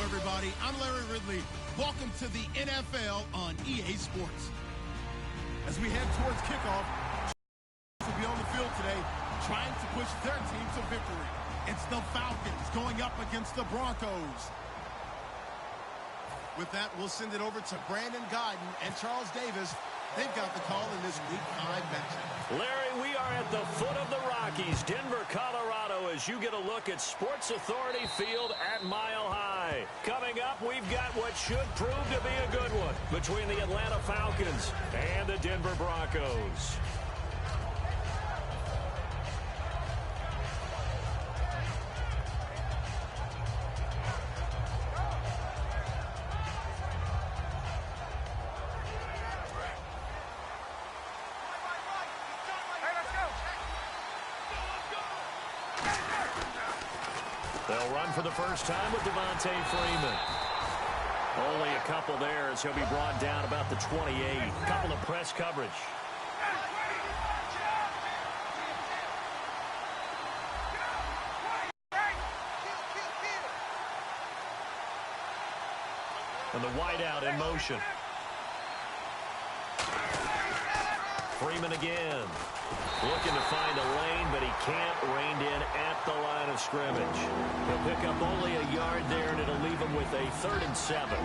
everybody. I'm Larry Ridley. Welcome to the NFL on EA Sports. As we head towards kickoff, will be on the field today trying to push their team to victory. It's the Falcons going up against the Broncos. With that, we'll send it over to Brandon Guyton and Charles Davis. They've got the call in this Week 5 matchup. Larry, we are at the foot of the Rockies, Denver, Colorado, as you get a look at Sports Authority Field at Mile High. Coming up, we've got what should prove to be a good one between the Atlanta Falcons and the Denver Broncos. They'll run for the first time with Devontae Freeman. Only a couple there as he'll be brought down about the 28. Couple of press coverage. And the wideout in motion. Freeman again. Looking to find a lane, but he can't. Reined in at the line of scrimmage. He'll pick up only a yard there, and it'll leave him with a 3rd and 7.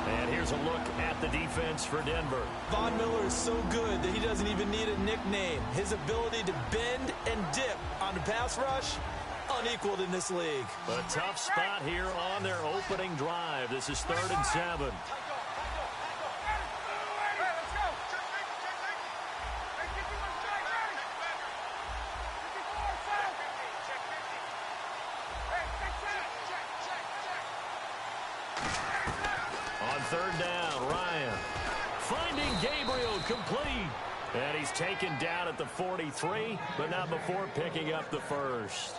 And here's a look at the defense for Denver. Von Miller is so good that he doesn't even need a nickname. His ability to bend and dip on the pass rush, unequaled in this league. A tough spot here on their opening drive. This is 3rd and 7. On 3rd down, Ryan finding Gabriel complete. And he's taken down at the 43, but not before picking up the first.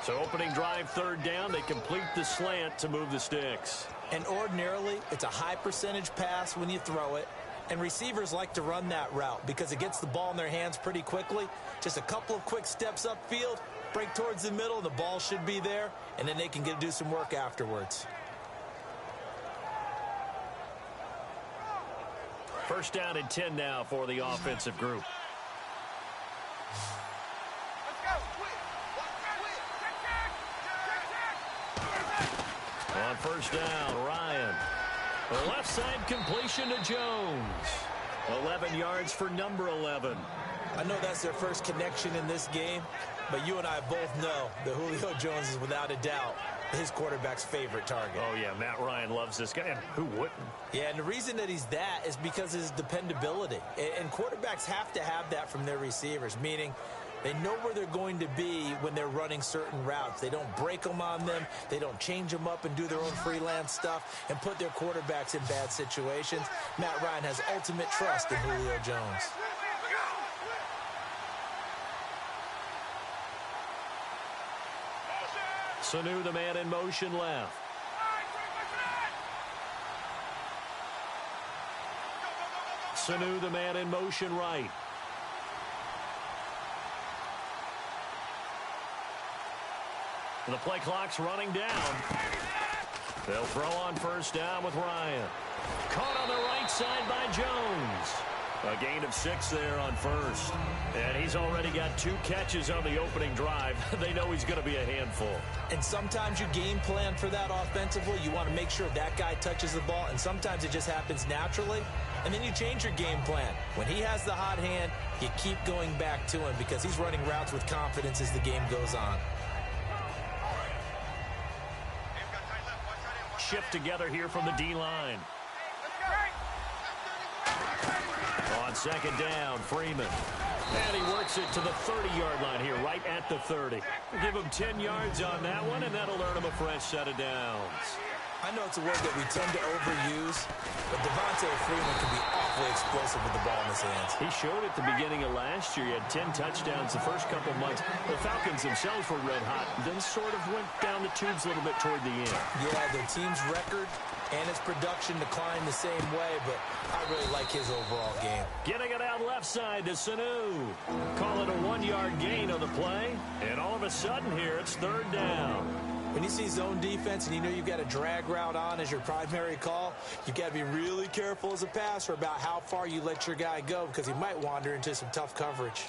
So opening drive, 3rd down, they complete the slant to move the sticks. And ordinarily, it's a high percentage pass when you throw it. And receivers like to run that route because it gets the ball in their hands pretty quickly. Just a couple of quick steps upfield, break towards the middle, the ball should be there, and then they can do some work afterwards. 1st down and 10 now for the offensive group. On 1st down, Ryan. A left side completion to Jones. 11 yards for number 11. I know that's their first connection in this game, but you and I both know that Julio Jones is without a doubt his quarterback's favorite target. Oh, yeah, Matt Ryan loves this guy, and who wouldn't? Yeah, and the reason that he's that is because of his dependability. And quarterbacks have to have that from their receivers, meaning they know where they're going to be when they're running certain routes. They don't break them on them. They don't change them up and do their own freelance stuff and put their quarterbacks in bad situations. Matt Ryan has ultimate trust in Julio Jones. Sanu, the man in motion left. Sanu, the man in motion right. The play clock's running down. They'll throw on first down with Ryan. Caught on the right side by Jones. A gain of 6 there on first. And he's already got 2 catches on the opening drive. They know he's going to be a handful. And sometimes you game plan for that offensively. You want to make sure that guy touches the ball. And sometimes it just happens naturally. And then you change your game plan. When he has the hot hand, you keep going back to him because he's running routes with confidence as the game goes on. Shift together here from the D-line. On second down, Freeman. And he works it to the 30-yard line here, right at the 30. Give him 10 yards on that one, and that'll earn him a fresh set of downs. I know it's a word that we tend to overuse, but Devontae Freeman can be awfully explosive with the ball in his hands. He showed at the beginning of last year. He had 10 touchdowns the first couple months. The Falcons themselves were red hot, then sort of went down the tubes a little bit toward the end. Yeah, their team's record and his production declined the same way, but I really like his overall game. Getting it out left side to Sanu. Call it a 1-yard gain on the play, and all of a sudden here it's third down. When you see zone defense and you know you've got a drag route on as your primary call, you've got to be really careful as a passer about how far you let your guy go because he might wander into some tough coverage.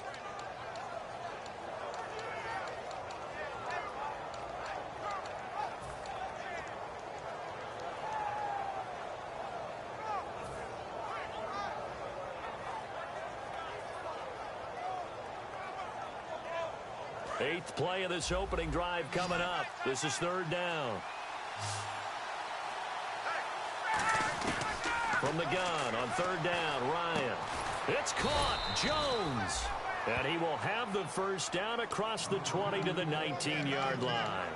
Eighth play of this opening drive coming up. This is third down. From the gun on third down, Ryan. It's caught. Jones. And he will have the first down across the 20 to the 19-yard line.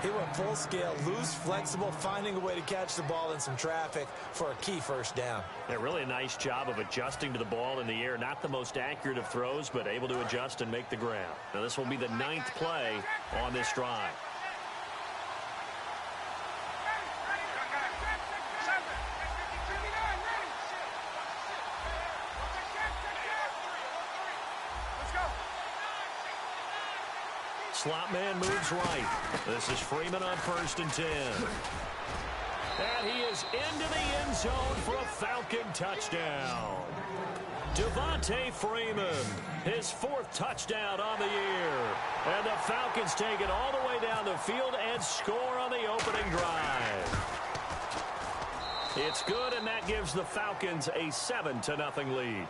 He went full scale, loose, flexible, finding a way to catch the ball in some traffic for a key first down. Yeah, really a nice job of adjusting to the ball in the air. Not the most accurate of throws, but able to adjust and make the grab. Now this will be the 9th play on this drive. Slot man moves right. This is Freeman on 1st and 10. And he is into the end zone for a Falcon touchdown. Devontae Freeman, his 4th touchdown on the year. And the Falcons take it all the way down the field and score on the opening drive. It's good, and that gives the Falcons a 7-0 lead.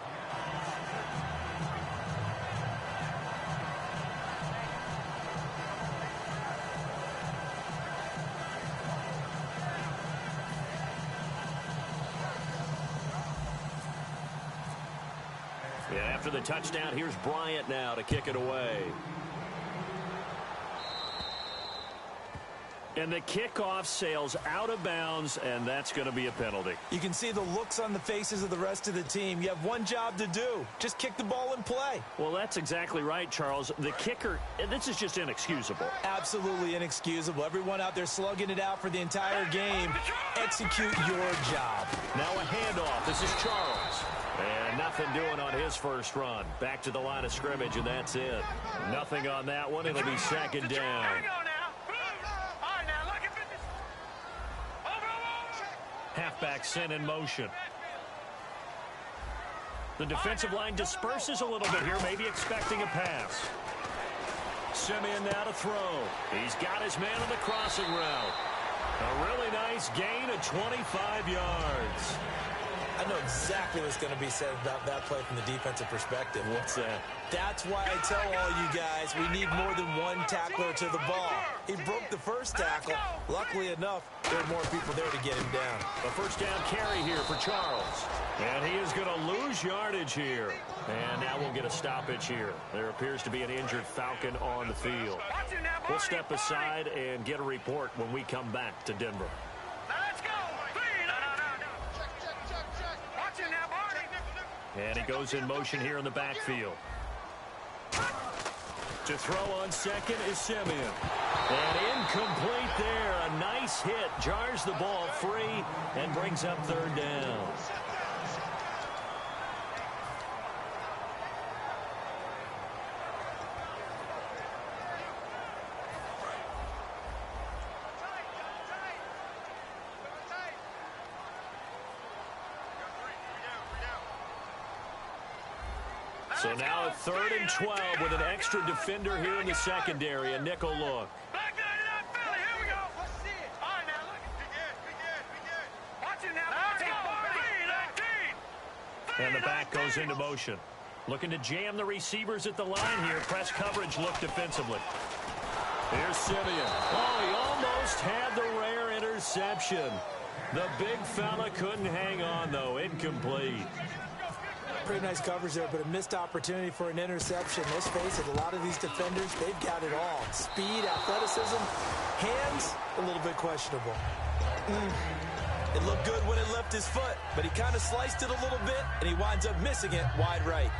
After the touchdown, here's Bryant now to kick it away. And the kickoff sails out of bounds, and that's going to be a penalty. You can see the looks on the faces of the rest of the team. You have one job to do. Just kick the ball and play. Well, that's exactly right, Charles. The kicker, this is just inexcusable. Absolutely inexcusable. Everyone out there slugging it out for the entire game. Execute your job. Now a handoff. This is Charles. And nothing doing on his first run. Back to the line of scrimmage, and that's it. Nothing on that one. It'll be second down. Halfback sent in motion. The defensive line disperses a little bit here, maybe expecting a pass. Simeon now to throw. He's got his man on the crossing route. A really nice gain of 25 yards. I know exactly what's going to be said about that play from the defensive perspective. What's that? That's why I tell all you guys we need more than one tackler to the ball. He broke the first tackle. Luckily enough, there were more people there to get him down. A first down carry here for Charles. And he is going to lose yardage here. And now we'll get a stoppage here. There appears to be an injured Falcon on the field. We'll step aside and get a report when we come back to Denver. And he goes in motion here in the backfield. To throw on second is Simeon. And incomplete there. A nice hit. Jars the ball free and brings up third down. So now a 3rd and 12 with an extra defender here in the secondary. A nickel look. And the back goes into motion. Looking to jam the receivers at the line here. Press coverage look defensively. Here's Simeon. Oh, he almost had the rare interception. The big fella couldn't hang on, though. Incomplete. Pretty nice coverage there, but a missed opportunity for an interception. Let's face it, a lot of these defenders, they've got it all. Speed, athleticism, hands, a little bit questionable. It looked good when it left his foot, but he kind of sliced it a little bit, and he winds up missing it wide right.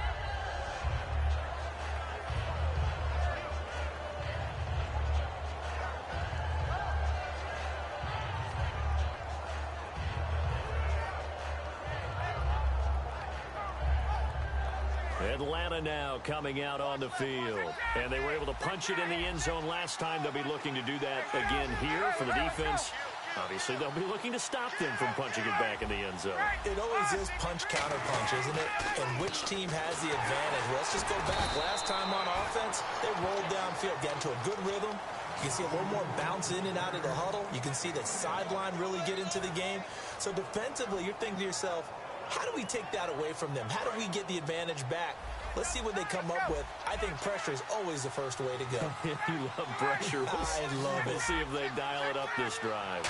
Atlanta now coming out on the field. And they were able to punch it in the end zone last time. They'll be looking to do that again here for the defense. Obviously, they'll be looking to stop them from punching it back in the end zone. It always is punch-counter-punch, isn't it? And which team has the advantage? Well, let's just go back. Last time on offense, they rolled downfield, got into a good rhythm. You can see a little more bounce in and out of the huddle. You can see the sideline really get into the game. So defensively, you're thinking to yourself, how do we take that away from them? How do we get the advantage back? Let's see what they come up with. I think pressure is always the first way to go. You love pressure. I love it. We'll see if they dial it up this drive.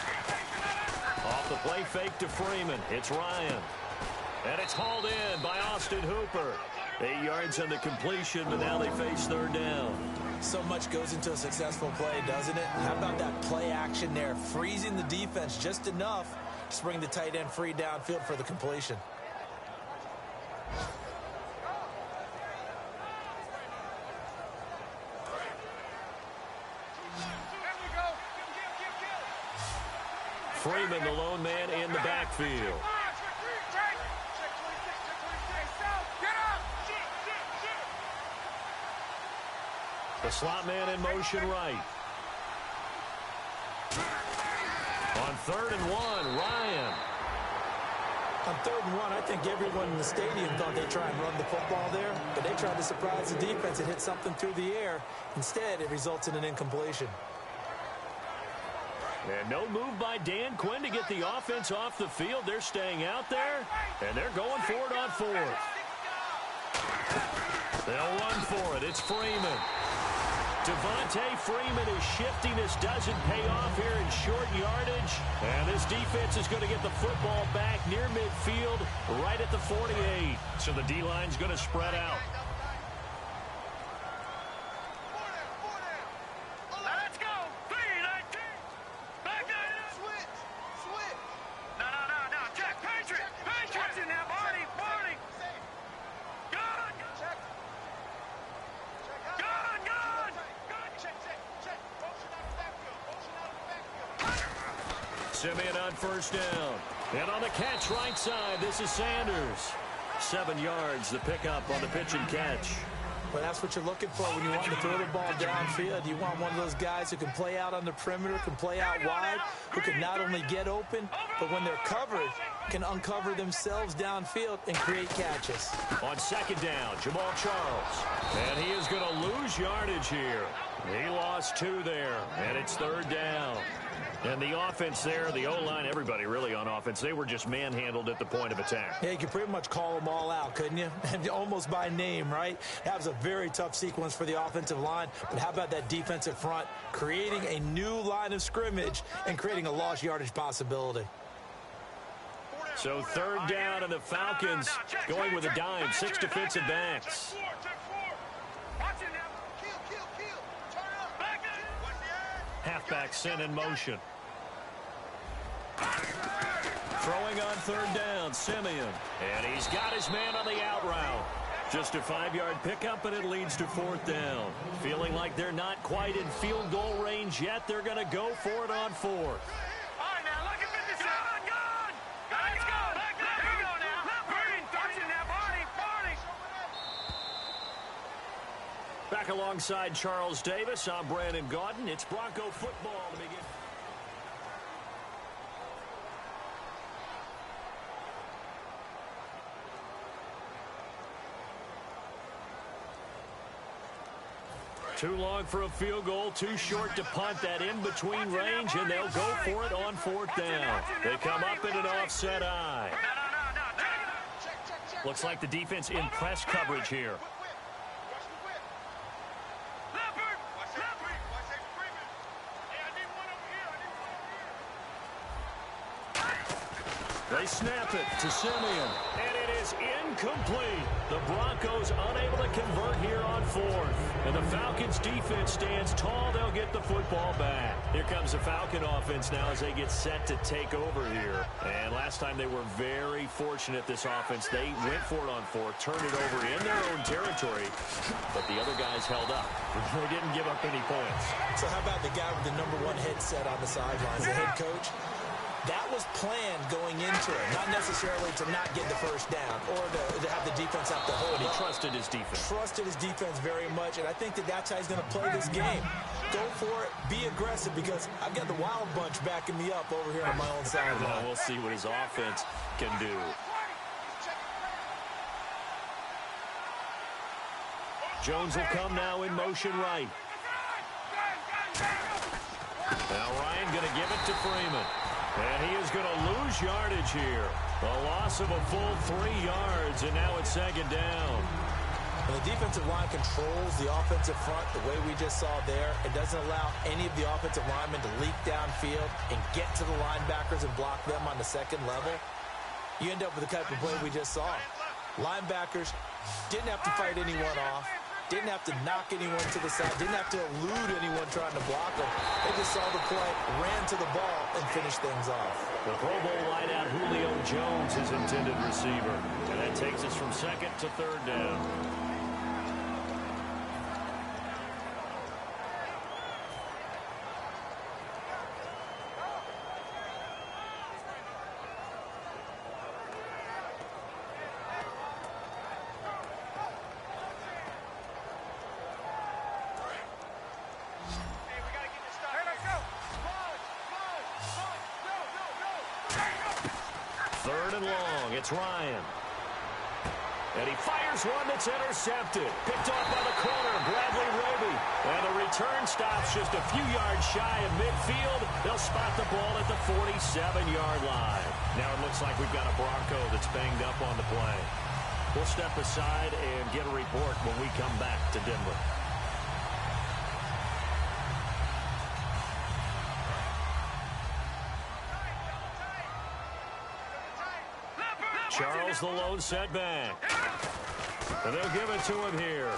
Off the play fake to Freeman. It's Ryan. And it's hauled in by Austin Hooper. 8 yards on the completion, but now they face third down. So much goes into a successful play, doesn't it? How about that play action there? Freezing the defense just enough to bring the tight end free downfield for the completion. Freeman, the lone man in the backfield. The slot man in motion right. On 3rd and 1, Ryan. On 3rd and 1, I think everyone in the stadium thought they'd try and run the football there, but they tried to surprise the defense and hit something through the air. Instead, it results in an incompletion. And no move by Dan Quinn to get the offense off the field. They're staying out there, and they're going for it on 4th. They'll run for it. It's Freeman. Devontae Freeman is shifting. This doesn't pay off here in short yardage. And this defense is going to get the football back near midfield, right at the 48. So the D-line's going to spread out. Simeon on first down. And on the catch right side, this is Sanders. 7 yards, the pickup on the pitch and catch. Well, that's what you're looking for when you want to throw the ball downfield. You want one of those guys who can play out on the perimeter, can play out wide, who can not only get open, but when they're covered, can uncover themselves downfield and create catches. On 2nd down, Jamal Charles. And he is going to lose yardage here. He lost 2 there, and it's 3rd down. And the offense there, the O-line, everybody really on offense, they were just manhandled at the point of attack. Yeah, you could pretty much call them all out, couldn't you? And almost by name, right? That was a very tough sequence for the offensive line. But how about that defensive front creating a new line of scrimmage and creating a lost yardage possibility? So third down, and the Falcons going with a dime, 6 defensive backs. Halfback sent in motion. Throwing on third down, Simeon. And he's got his man on the out route. Just a 5-yard pickup, and it leads to fourth down. Feeling like they're not quite in field goal range yet. They're going to go for it on fourth. Back alongside Charles Davis, I'm Brandon Gaudin. It's Bronco football to begin. Too long for a field goal, too short to punt. That in-between range, and they'll go for it on fourth down. They come up in an offset eye. Looks like the defense in press coverage here. They snap it to Simeon, and it is incomplete. The Broncos unable to convert here on fourth. And the Falcons defense stands tall. They'll get the football back. Here comes the Falcon offense now as they get set to take over here. And last time they were very fortunate, this offense. They went for it on fourth, turned it over in their own territory, but the other guys held up. They didn't give up any points. So how about the guy with the #1 headset on the sidelines, the head coach? That was planned going into it, not necessarily to not get the first down or to have the defense have to hold. He trusted his defense. Trusted his defense very much, and I think that's how he's going to play this game. Go for it, be aggressive, because I've got the Wild Bunch backing me up over here on my own sideline. Well, we'll see what his offense can do. Jones will come now in motion right. Now Ryan going to give it to Freeman. And he is going to lose yardage here. A loss of a full 3 yards, and now it's second down. And the defensive line controls the offensive front the way we just saw there. It doesn't allow any of the offensive linemen to leak downfield and get to the linebackers and block them on the second level. You end up with the type of play we just saw. Linebackers didn't have to fight anyone off. Didn't have to knock anyone to the side. Didn't have to elude anyone trying to block them. They just saw the play, ran to the ball, and finished things off. The Pro Bowl wideout Julio Jones, his intended receiver. And that takes us from second to third down. Third and long, it's Ryan. And he fires one that's intercepted. Picked off by the corner, Bradley Roby. And the return stops just a few yards shy of midfield. They'll spot the ball at the 47-yard line. Now it looks like we've got a Bronco that's banged up on the play. We'll step aside and get a report when we come back to Denver. Charles the lone setback. And they'll give it to him here.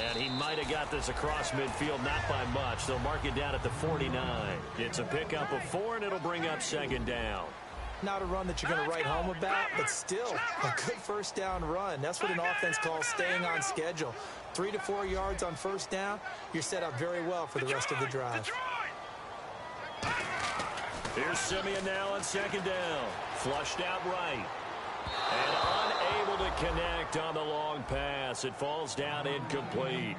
And he might have got this across midfield, not by much. They'll mark it down at the 49. It's a pickup of 4, and it'll bring up second down. Not a run that you're going to write home about, but still a good first down run. That's what an offense calls staying on schedule. 3 to 4 yards on first down, you're set up very well for the rest of the drive. Here's Simeon now on second down. Flushed out right. And unable to connect on the long pass. It falls down incomplete.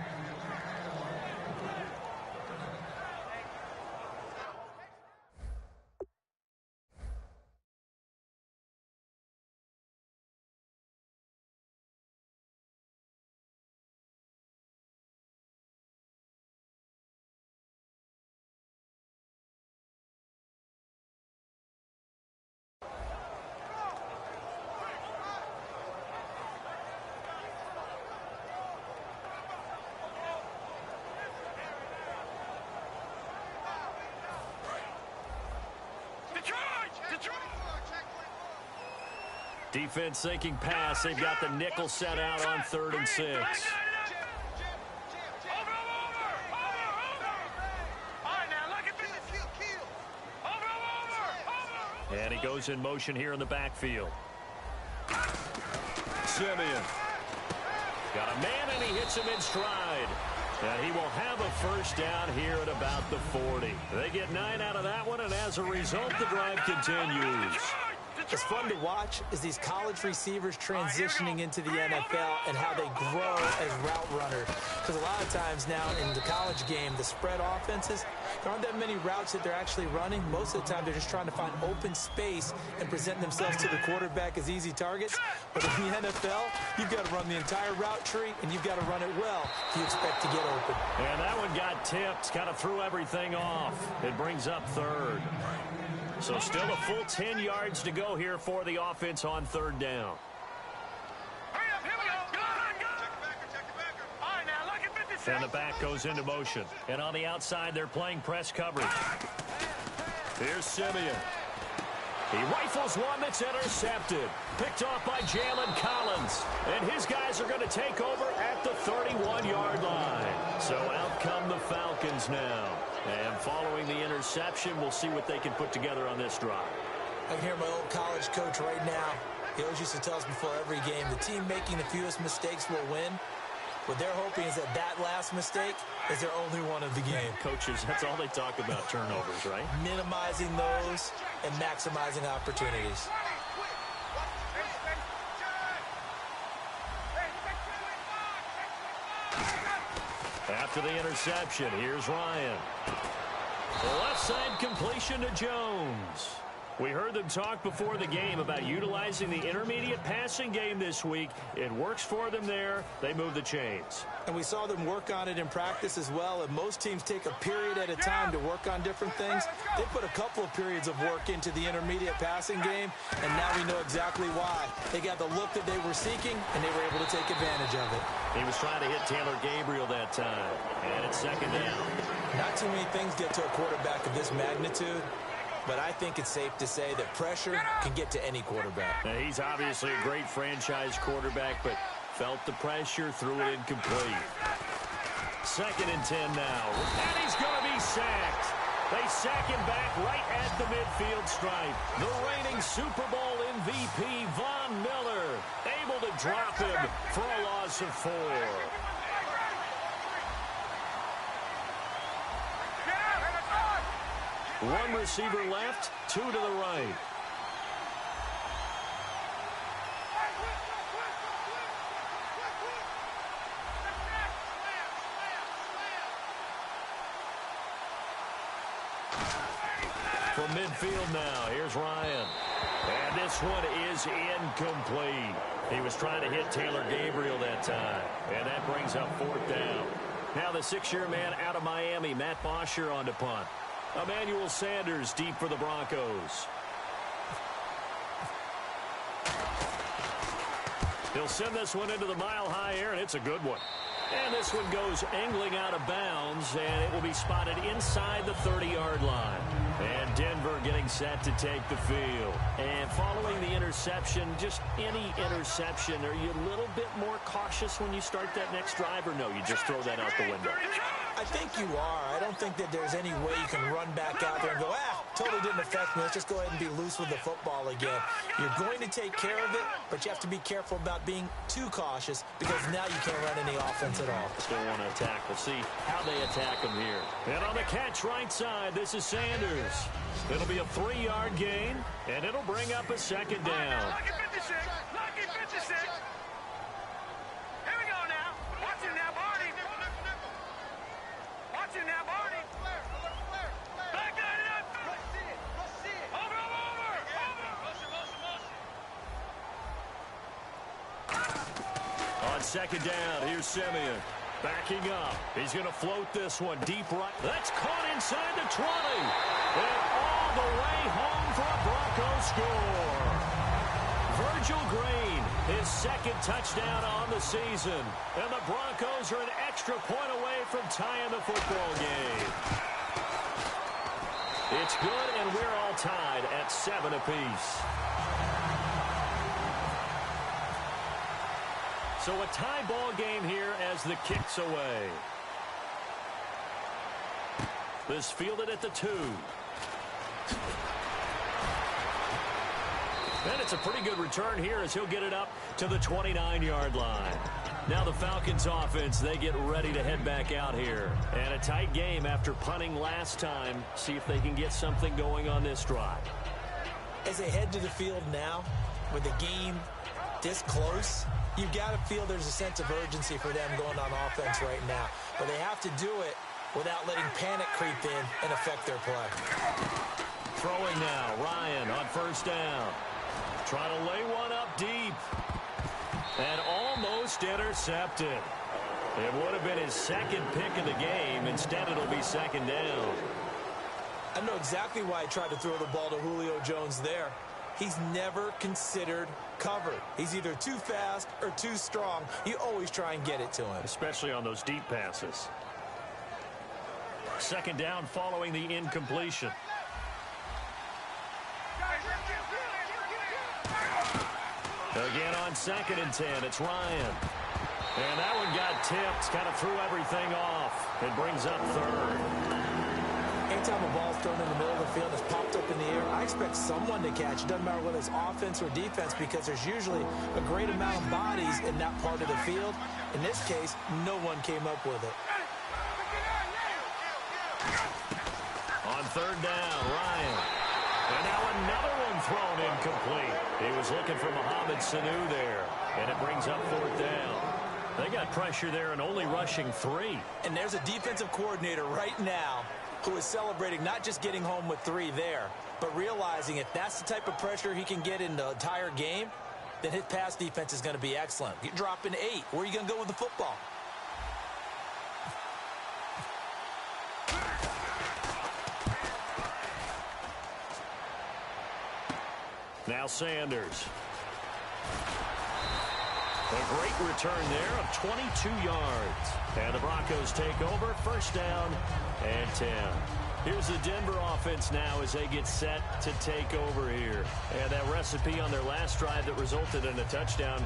Defense thinking pass. They've got the nickel set out on 3rd and 6. And he goes in motion here in the backfield. Simeon. Got a man, and he hits him in stride. And he will have a first down here at about the 40. They get 9 out of that one, and as a result, the drive continues. What's fun to watch is these college receivers transitioning into the NFL and how they grow as route runners. Because a lot of times now in the college game, the spread offenses, there aren't that many routes that they're actually running. Most of the time, they're just trying to find open space and present themselves to the quarterback as easy targets. But in the NFL, you've got to run the entire route tree, and you've got to run it well if you expect to get open. And that one got tipped, kind of threw everything off. It brings up 3rd. So still a full 10 yards to go here for the offense on 3rd down. And the back goes into motion. And on the outside, they're playing press coverage. Here's Simeon. He rifles one that's intercepted. Picked off by Jalen Collins. And his guys are going to take over at the 31-yard line. So out come the Falcons now. And following the interception, we'll see what they can put together on this drive. I can hear my old college coach right now. He always used to tell us before every game, the team making the fewest mistakes will win. What they're hoping is that last mistake is their only one of the game. Coaches, that's all they talk about, turnovers, right? Minimizing those and maximizing opportunities. After the interception, here's Ryan. The left side completion to Jones. We heard them talk before the game about utilizing the intermediate passing game this week. It works for them there. They move the chains. And we saw them work on it in practice as well. And most teams take a period at a time to work on different things. They put a couple of periods of work into the intermediate passing game, and now we know exactly why. They got the look that they were seeking, and they were able to take advantage of it. He was trying to hit Taylor Gabriel that time. And it's 2nd down. Not too many things get to a quarterback of this magnitude. But I think it's safe to say that pressure can get to any quarterback. Now, he's obviously a great franchise quarterback, but felt the pressure, threw it incomplete. 2nd and 10 now. And he's going to be sacked. They sack him back right at the midfield stripe. The reigning Super Bowl MVP, Von Miller, able to drop him for a loss of 4. One receiver left, 2 to the right. From midfield now, here's Ryan. And this one is incomplete. He was trying to hit Taylor Gabriel that time. And that brings up 4th down. Now the 6-year man out of Miami, Matt Bosher on to punt. Emmanuel Sanders deep for the Broncos. He'll send this one into the mile-high air, and it's a good one. And this one goes angling out of bounds, and it will be spotted inside the 30-yard line. And Denver getting set to take the field. And following the interception, just any interception, are you a little bit more cautious when you start that next drive, or no, you just throw that out the window? I think you are. I don't think that there's any way you can run back out there and go, totally didn't affect me. Let's just go ahead and be loose with the football again. You're going to take care of it, but you have to be careful about being too cautious because now you can't run any offense at all. Still want to attack. We'll see how they attack him here. And on the catch right side, this is Sanders. It'll be a 3-yard gain, and it'll bring up a 2nd down. Lucky 56. Lucky 56. Here we go now. Watch it now, Barney. Watch it now, Barney. Back it up. Over. On 2nd down, here's Simeon. Backing up. He's going to float this one deep right. That's caught inside the 20. And all the way home for a Broncos score. Virgil Green, his 2nd touchdown on the season. And the Broncos are an extra point away from tying the football game. It's good, and we're all tied at 7 apiece. So a tie ball game here as the kick's away. This fielded at the 2. And it's a pretty good return here as he'll get it up to the 29-yard line. Now the Falcons offense, they get ready to head back out here. And a tight game after punting last time. See if they can get something going on this drive. As they head to the field now, with the game this close, you've got to feel there's a sense of urgency for them going on offense right now. But they have to do it without letting panic creep in and affect their play. Throwing now, Ryan on first down. Trying to lay one up deep. And almost intercepted. It would have been his second pick of the game. Instead, it'll be second down. I know exactly why he tried to throw the ball to Julio Jones there. He's never considered cover. He's either too fast or too strong. You always try and get it to him. Especially on those deep passes. Second down following the incompletion. Again on 2nd and 10, it's Ryan. And that one got tipped, kind of threw everything off. It brings up 3rd. Anytime a ball's thrown in the middle of the field, it's popped up in the air, I expect someone to catch. It doesn't matter whether it's offense or defense because there's usually a great amount of bodies in that part of the field. In this case, no one came up with it. On 3rd down, Ryan. And now another one thrown incomplete. He was looking for Mohamed Sanu there, and it brings up 4th down. They got pressure there and only rushing 3. And there's a defensive coordinator right now who is celebrating not just getting home with 3 there, but realizing if that's the type of pressure he can get in the entire game, then his pass defense is going to be excellent. You're dropping 8. Where are you going to go with the football? Now Sanders. A great return there of 22 yards. And the Broncos take over, first down and 10. Here's the Denver offense now as they get set to take over here. And that recipe on their last drive that resulted in a touchdown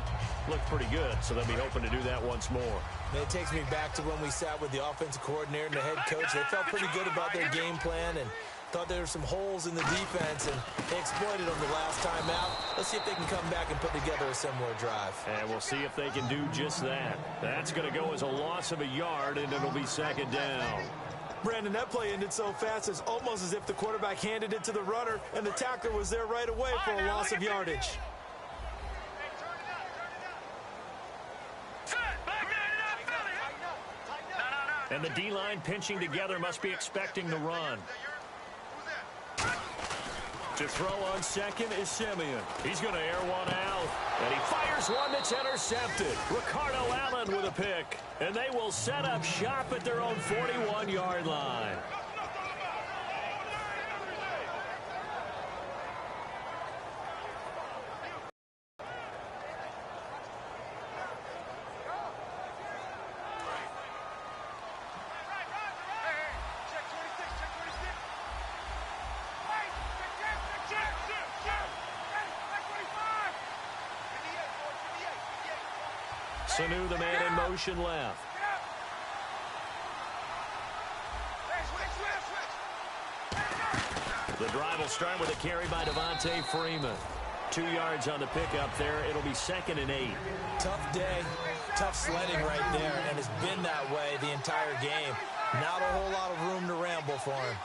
looked pretty good, so they'll be hoping to do that once more. And it takes me back to when we sat with the offensive coordinator and the head coach. They felt pretty good about their game plan and thought there were some holes in the defense, and they exploited them the last time out. Let's see if they can come back and put together a similar drive. And we'll see if they can do just that. That's going to go as a loss of a yard, and it'll be second down. Brandon, that play ended so fast, it's almost as if the quarterback handed it to the runner, and the tackler was there right away for a loss of yardage. And the D-line pinching together must be expecting the run. To throw on second is Simeon. He's going to air one out. And he fires one that's intercepted. Ricardo Allen with a pick. And they will set up shop at their own 41-yard line. Sanu, the man in motion left. The drive will start with a carry by Devontae Freeman. 2 yards on the pickup there. It'll be second and 8. Tough day, tough sledding right there, and it's been that way the entire game. Not a whole lot of room to ramble for him.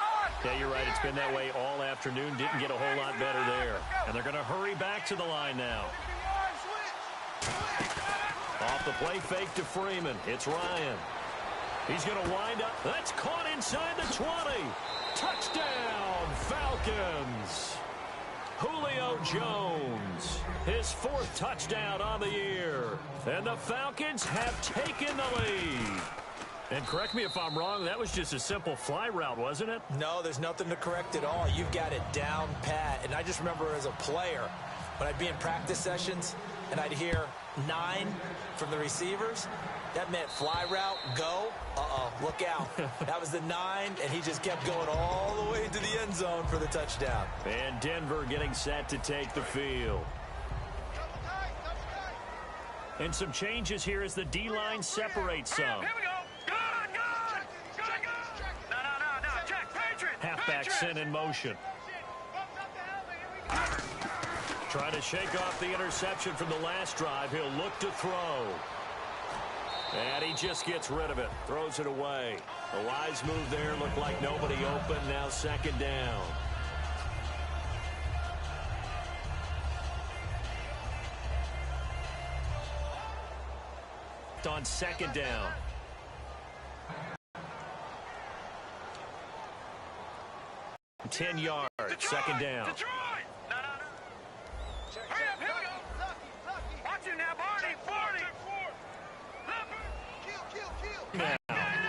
Yeah, you're right. It's been that way all afternoon. Didn't get a whole lot better there. And they're going to hurry back to the line now. Off the play fake to Freeman. It's Ryan. He's going to wind up. That's caught inside the 20. Touchdown, Falcons. Julio Jones. His 4th touchdown on the year. And the Falcons have taken the lead. And correct me if I'm wrong, that was just a simple fly route, wasn't it? No, there's nothing to correct at all. You've got it down pat. And I just remember as a player, when I'd be in practice sessions and I'd hear 9 from the receivers, that meant fly route, go. Look out. That was the 9, and he just kept going all the way into the end zone for the touchdown. And Denver getting set to take the field. And some changes here as the D-line separates some. Here we go. Good. No. Check. Patriot. Halfback sent in motion. Trying to shake off the interception from the last drive. He'll look to throw. And he just gets rid of it. Throws it away. A wise move there. Looked like nobody open. Now second down. On second down. Ten yards. Second down. Detroit. No. Hurry up. Here we go. Watch him now, Barney. Now,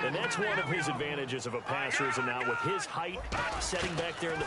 and that's one of his advantages of a passer is now with his height, setting back there in the